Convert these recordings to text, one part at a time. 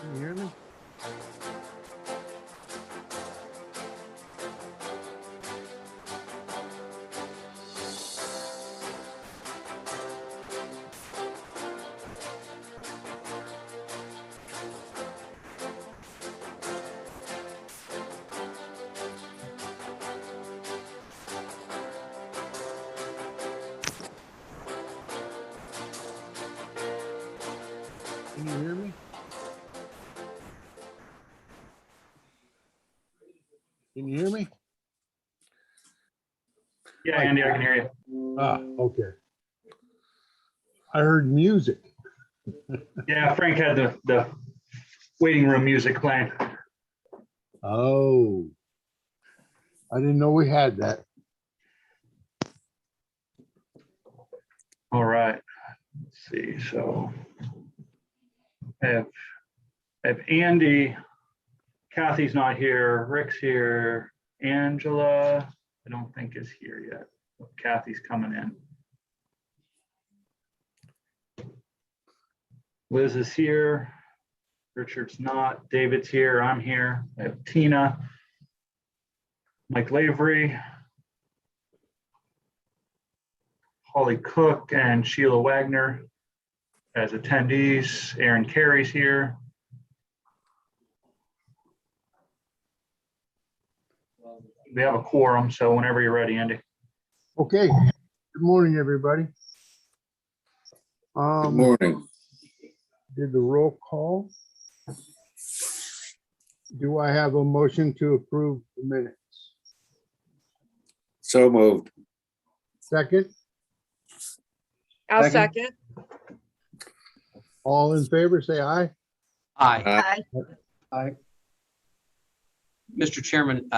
Can you hear me? Can you hear me? Can you hear me? Yeah, Andy, I can hear you. Ah, okay. I heard music. Yeah, Frank had the waiting room music playing. Oh, I didn't know we had that. All right. Let's see. So I have Andy, Kathy's not here, Rick's here, Angela, I don't think is here yet. Kathy's coming in. Liz is here. Richard's not. David's here. I'm here. I have Tina, Mike Lavery, Holly Cook, and Sheila Wagner as attendees. Aaron Carey's here. We have a quorum, so whenever you're ready, Andy. Okay. Good morning, everybody. Good morning. Did the roll call. Do I have a motion to approve the minutes? So moved. Second, I'll Second. second. all in favor, say aye. Aye. Aye. Mr. Chairman,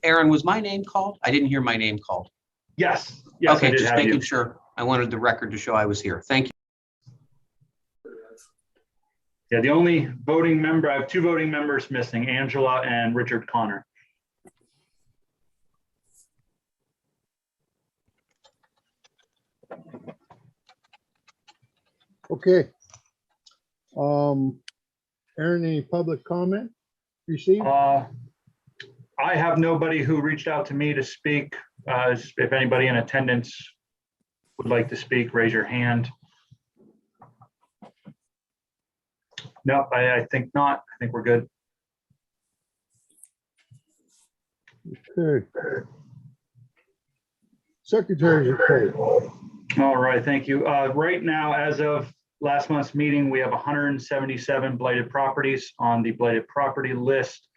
Aaron, was my name called? I didn't hear my name called. Yes. Yes, I Okay, did just have you. making sure. I wanted the record to show I was here. Thank you. Yeah, the only voting member, I have two voting members missing, Angela and Richard Connor. Okay. Aaron, any public comment received? I have nobody who reached out to me to speak. If anybody in attendance would like to speak, raise your hand. No, I think not. I think we're good. Okay. Secretary's report. All right, thank you. Right now, as of last month's meeting, we have 177 blighted properties on the blighted property list.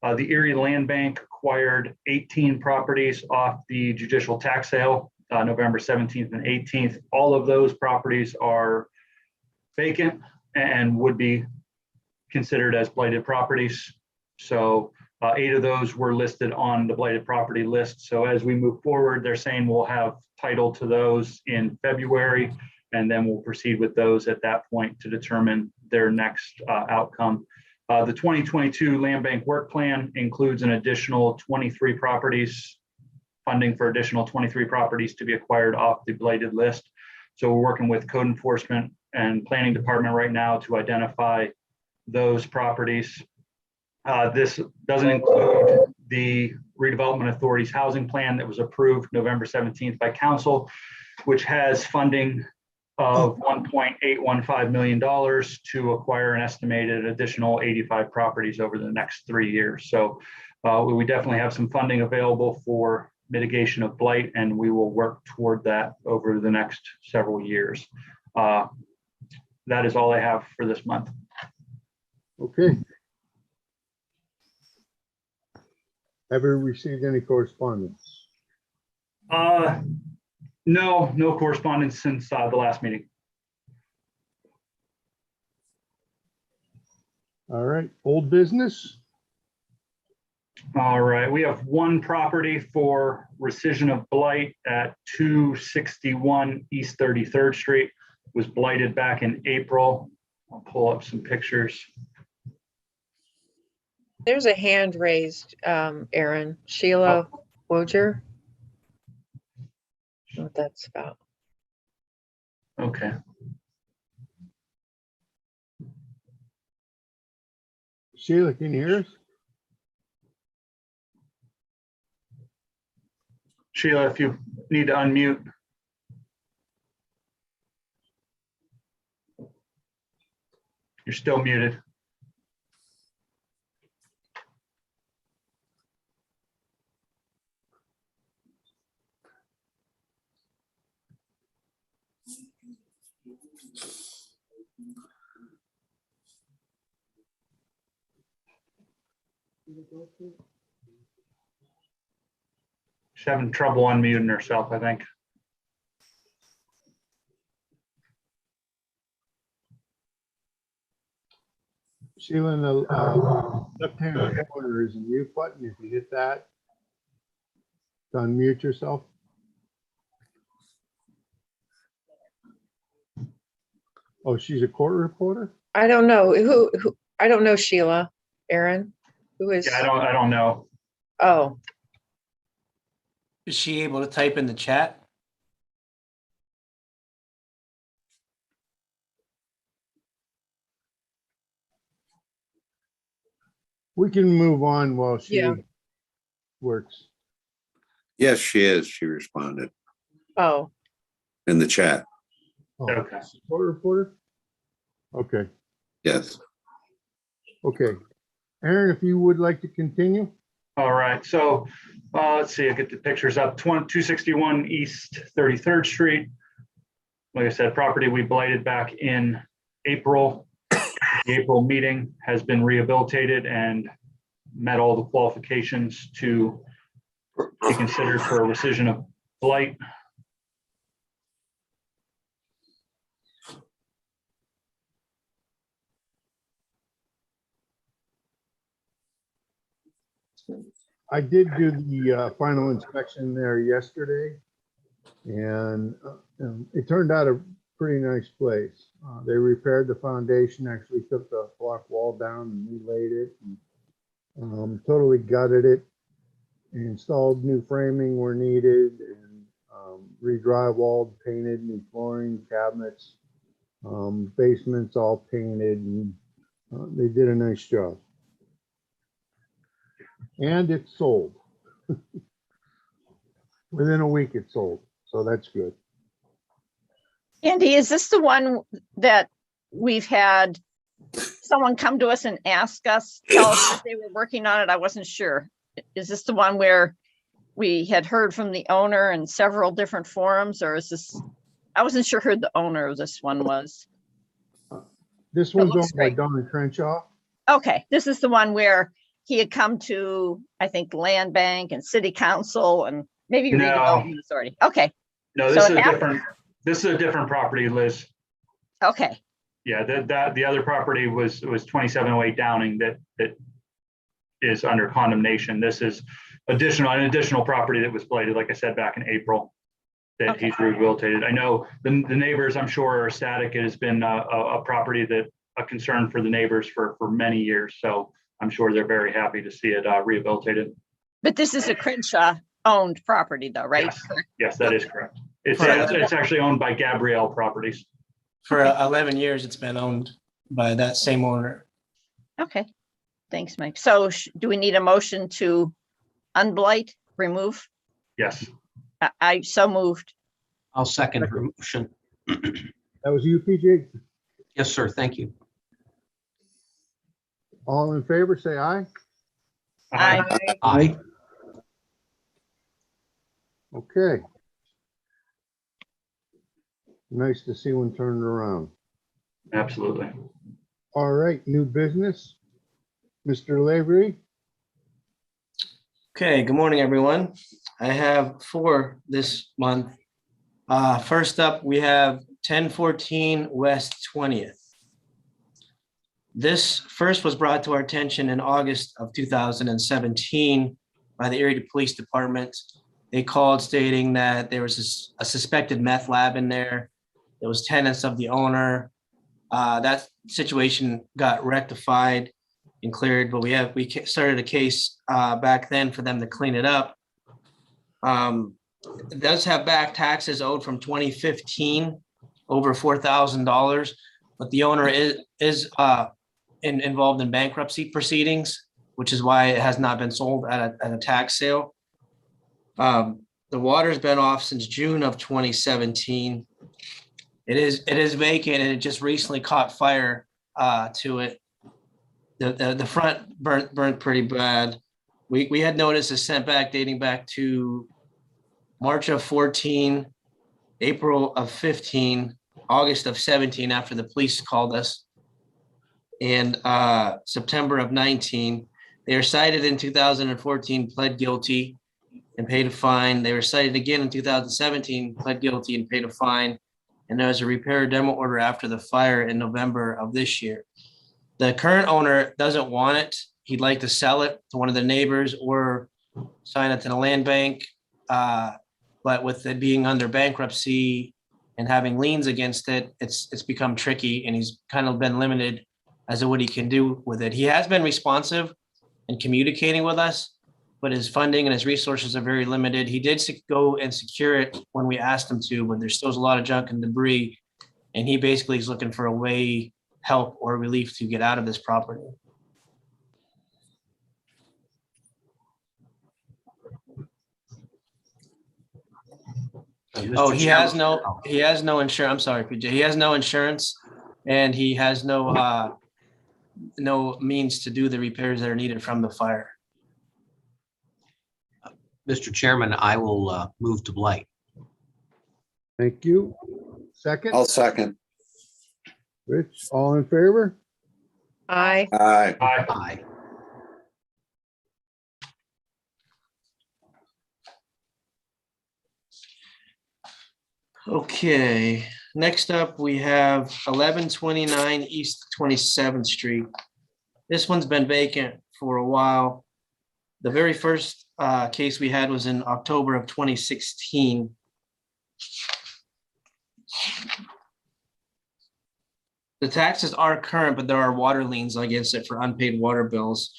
The Erie Land Bank acquired 18 properties off the judicial tax sale, November 17th and 18th. All of those properties are vacant and would be considered as blighted properties. So 8 of those were listed on the blighted property list. So as we move forward, they're saying we'll have title to those in February, and then we'll proceed with those at that point to determine their next outcome. The 2022 Land Bank Work Plan includes an additional 23 properties, funding for additional 23 properties to be acquired off the blighted list. So we're working with code enforcement and planning department right now to identify those properties. This doesn't include the redevelopment authority's housing plan that was approved November 17th by council, which has funding of $1.815 million to acquire an estimated additional 85 properties over the next 3 years. So we definitely have some funding available for mitigation of blight, and we will work toward that over the next several years. That is all I have for this month. Okay. Have you received any correspondence? No correspondence since the last meeting. All right, old business? All right, we have one property for rescission of blight at 261 East 33rd Street. It was blighted back in April. I'll pull up some pictures. There's a hand raised, Aaron. Sheila Wojer. I don't know what that's about. Okay. Sheila, can you hear us? Sheila, if you need to unmute. You're still muted. She's having trouble unmuting herself, I think. Sheila, in the left-hand corner is a mute button. If you hit that, to unmute yourself. Oh, she's a court reporter? I don't know who I don't know Sheila. Aaron, who is? Yeah, I don't know. Oh, Is she able to type in the chat? We can move on while she Yeah. works. Yes, she is. She responded oh, in the chat. Oh, Okay. court reporter? Okay, Yes. okay. Aaron, if you would like to continue? All right, so let's see, I get the pictures up. 261 East 33rd Street. Like I said, property we blighted back in April. The April meeting has been rehabilitated and met all the qualifications to be considered for a rescission of blight. I did do the final inspection there yesterday, and it turned out a pretty nice place. They repaired the foundation, actually took the block wall down and relaid it, and totally gutted it, installed new framing where needed, and re-drywalled, painted, new flooring, cabinets, basements all painted, and they did a nice job. And it sold. Within a week it sold, so that's good. Andy, is this the one that we've had someone come to us and ask us, tell us that they were working on it? I wasn't sure. Is this the one where we had heard from the owner in several different forums, or is this, I wasn't sure who the owner of this one was. This one's looks owned by great. Don Crenshaw. Okay, this is the one where he had come to, I think, Land Bank and City Council and maybe No. Redevelopment Authority. Okay, No, this So is a after- different, this is a different property, Liz. okay, Yeah, the other property was 2708 Downing that is under condemnation. This is an additional property that was blighted, like I said, back in April, that Okay. he's rehabilitated. I know the neighbors, I'm sure, are ecstatic. It has been a property that a concern for the neighbors for many years. So I'm sure they're very happy to see it rehabilitated. but this is a Crenshaw owned property though, right? Yes. Yes, that is correct. It's Right. it's actually owned by Gabrielle Properties. For 11 years, it's been owned by that same owner. Okay, thanks, Mike. So do we need a motion to unblight, remove? Yes. I so moved. I'll second her motion. That was you, PJ? Yes, sir. Thank you. All in favor, say aye. Aye. Aye. Okay. Nice to see one turned around. Absolutely. All right, new business. Mr. Lavery, Okay, good morning, everyone. I have 4 this month. First up, we have 1014 West 20th. This first was brought to our attention in August of 2017 by the Erie Police Department. They called stating that there was a suspected meth lab in there. It was tenants of the owner. That situation got rectified and cleared, but we started a case back then for them to clean it up. It does have back taxes owed from 2015, over $4,000, but the owner is involved in bankruptcy proceedings, which is why it has not been sold at a tax sale. The water's been off since June of 2017. It is vacant, and it just recently caught fire to it. The front burnt pretty bad. We had notices sent back dating back to March of 14, April of 15, August of 17, after the police called us, and September of 19. They were cited in 2014, pled guilty and paid a fine. They were cited again in 2017, pled guilty and paid a fine. And there was a repair demo order after the fire in November of this year. The current owner doesn't want it. He'd like to sell it to one of the neighbors or sign it to the land bank. But with it being under bankruptcy and having liens against it, it's become tricky, and he's kind of been limited as to what he can do with it. He has been responsive and communicating with us, but his funding and his resources are very limited. He did go and secure it when we asked him to, but there's still a lot of junk and debris, and he basically is looking for a way, help or relief to get out of this property. Oh, Mr. he Chairman- has no insurance. I'm sorry, PJ. He has no insurance, and he has no means to do the repairs that are needed from the fire. Mr. Chairman, I will move to blight. thank you. Second, I'll second. Rich, all in favor? Aye. Aye. Aye. Aye. Okay, next up, we have 1129 East 27th Street. This one's been vacant for a while. The very first case we had was in October of 2016. The taxes are current, but there are water liens against it for unpaid water bills.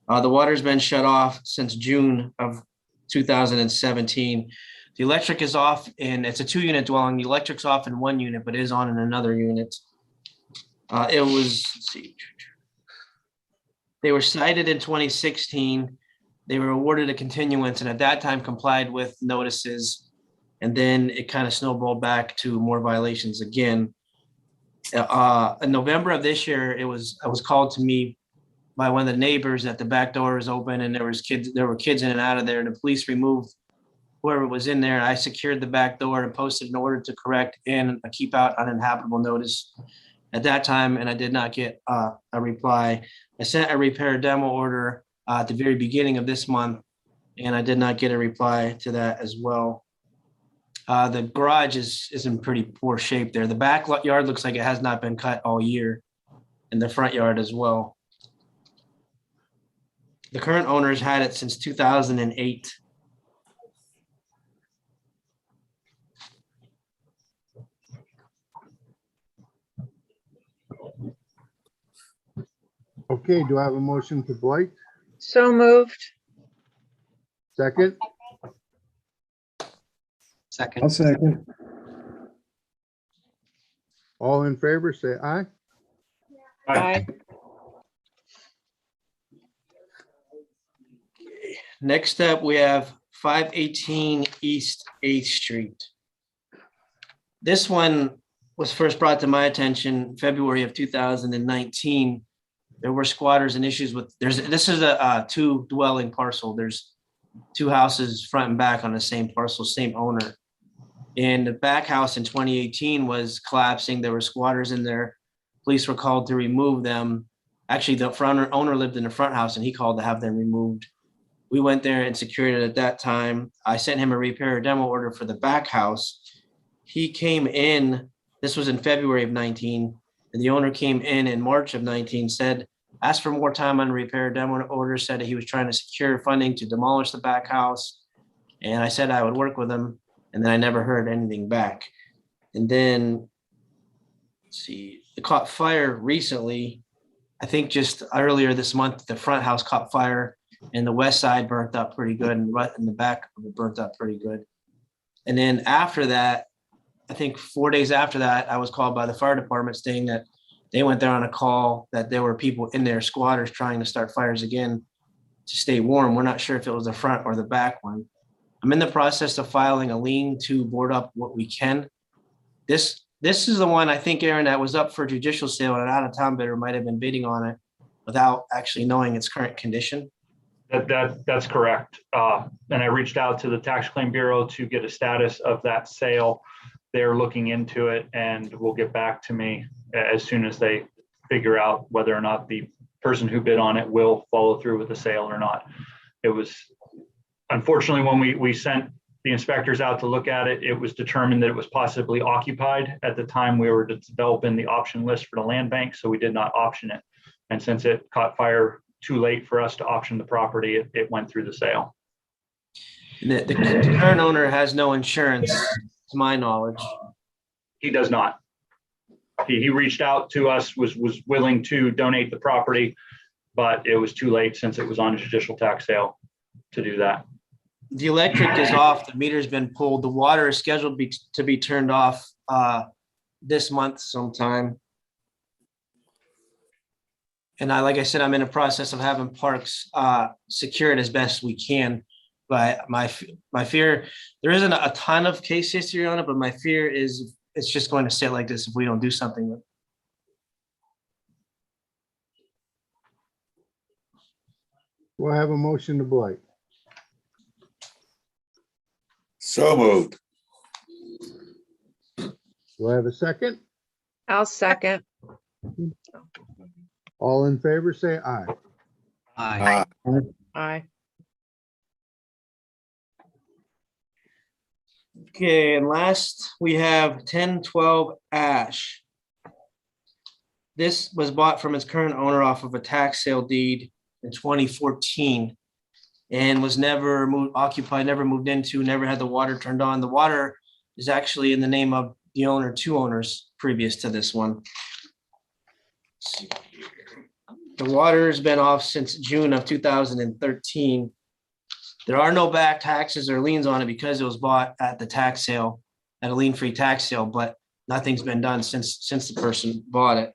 The water's been shut off since June of 2017. The electric is off, and it's a 2-unit dwelling. The electric's off in 1 unit, but is on in another unit. It was, let's see. They were cited in 2016. They were awarded a continuance, and at that time complied with notices. And then it kind of snowballed back to more violations again. In November of this year, I was called to me by one of the neighbors that the back door was open and there were kids in and out of there, and the police removed whoever was in there. I secured the back door and posted an order to correct and a keep out uninhabitable notice at that time, and I did not get a reply. I sent a repair demo order at the very beginning of this month, and I did not get a reply to that as well. The garage is in pretty poor shape there. The backyard looks like it has not been cut all year, and the front yard as well. The current owners had it since 2008. Okay, do I have a motion to blight? So moved. Second, Second. second. all in favor, say aye. Aye. Next up, we have 518 East 8th Street. This one was first brought to my attention February of 2019. There were squatters and issues with, this is a two dwelling parcel. There's two houses front and back on the same parcel, same owner. And the back house in 2018 was collapsing. There were squatters in there. Police were called to remove them. Actually, the front owner lived in the front house and he called to have them removed. We went there and secured it at that time. I sent him a repair or demo order for the back house. He came in, this was in February of 19, and the owner came in March of 19, asked for more time on repair demo order, said that he was trying to secure funding to demolish the back house. And I said I would work with him, and then I never heard anything back. And then, let's see, it caught fire recently. I think just earlier this month, the front house caught fire and the west side burnt up pretty good, and the back of it burnt up pretty good. And then after that, I think 4 days after that, I was called by the fire department saying that they went there on a call that there were people in there, squatters, trying to start fires again to stay warm. We're not sure if it was the front or the back one. I'm in the process of filing a lien to board up what we can. This is the one, I think, Aaron, that was up for judicial sale, and an out-of-town bidder might have been bidding on it without actually knowing its current condition. That's correct. And I reached out to the Tax Claim Bureau to get a status of that sale. They're looking into it and will get back to me as soon as they figure out whether or not the person who bid on it will follow through with the sale or not. It was, unfortunately, when we sent the inspectors out to look at it, it was determined that it was possibly occupied at the time we were developing the option list for the land bank, so we did not option it. And since it caught fire too late for us to option the property, it went through the sale. The current owner has no insurance, to my knowledge. He does not. He reached out to us, was willing to donate the property, but it was too late since it was on a judicial tax sale to do that. The electric is off, the meter's been pulled, the water is scheduled to be turned off this month sometime. And like I said, I'm in a process of having parks secured as best we can. But my fear, there isn't a ton of case history on it, but my fear is it's just going to sit like this if we don't do something with it. Do I have a motion to blight? So moved. Do I have a second? I'll second. All in favor, say aye. Aye. Aye. Okay, and last we have 1012 Ash. This was bought from its current owner off of a tax sale deed in 2014 and was never occupied, never moved into, never had the water turned on. The water is actually in the name of the owner, two owners previous to this one. Let's see here. The water has been off since June of 2013. There are no back taxes or liens on it because it was bought at the tax sale, at a lien-free tax sale, but nothing's been done since the person bought it.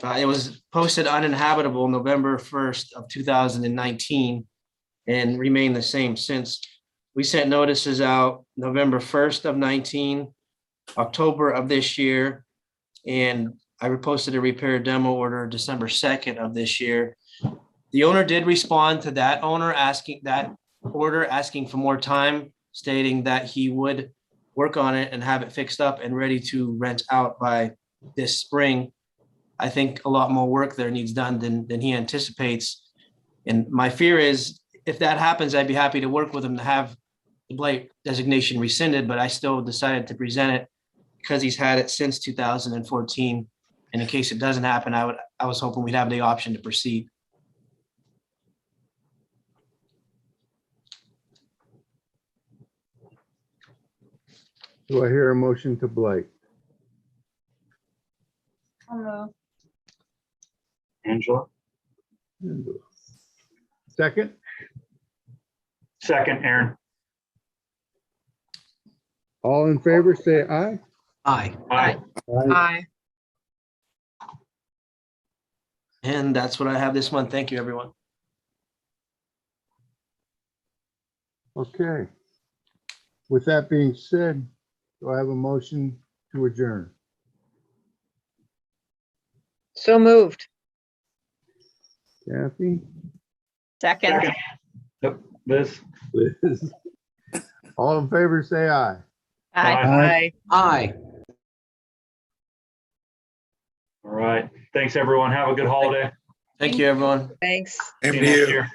It was posted uninhabitable November 1st of 2019 and remained the same since. We sent notices out November 1st of 19, October of this year, and I posted a repair demo order December 2nd of this year. The owner did respond to that order asking for more time, stating that he would work on it and have it fixed up and ready to rent out by this spring. I think a lot more work there needs done than he anticipates. And my fear is if that happens, I'd be happy to work with him to have the blight designation rescinded, but I still decided to present it because he's had it since 2014. And in case it doesn't happen, I was hoping we'd have the option to proceed. Do I hear a motion to blight? Angela? Second? Second, Aaron. All in favor, say aye. Aye. Aye. Aye. And that's what I have this month. Thank you, everyone. Okay. With that being said, do I have a motion to adjourn? So moved. Kathy? Second. Second. Yep, Liz. Liz? All in favor, say aye. Aye. Aye. Aye. All right. Thanks, everyone. Have a good holiday. Thank you, everyone. Thanks. Same See to you next you. year.